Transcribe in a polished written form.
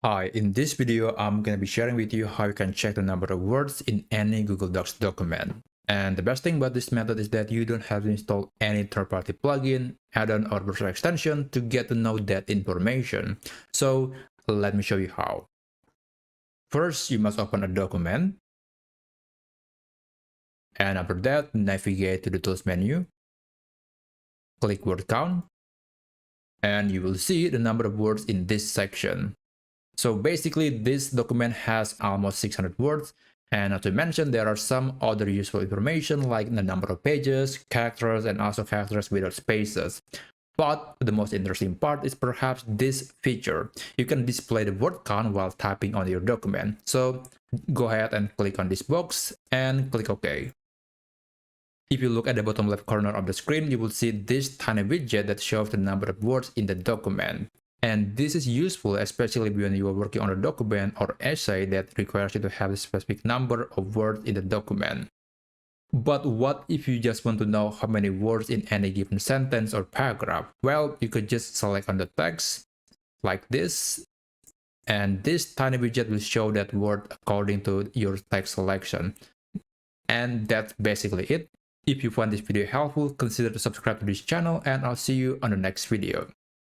Hi, in this video, I'm going to be sharing with you how you can check the number of words in any Google Docs document. And the best thing about this method is that you don't have to install any third-party plugin, add-on, or browser extension to get to know that information. So let me show you how. First, you must open a document. And after that, navigate to the Tools menu. Click Word Count. And you will see the number of words in this section. So basically, this document has almost 600 words, and not to mention there are some other useful information like the number of pages, characters, and also characters without spaces. But the most interesting part is perhaps this feature. You can display the word count while typing on your document. So go ahead and click on this box and click OK. If you look at the bottom left corner of the screen, you will see this tiny widget that shows the number of words in the document. And this is useful especially when you are working on a document or essay that requires you to have a specific number of words in the document. But what if you just want to know how many words in any given sentence or paragraph? Well, you could just select on the text like this, and this tiny widget will show that word according to your text selection. And that's basically it. If you found this video helpful, consider to subscribe to this channel, and I'll see you on the next video.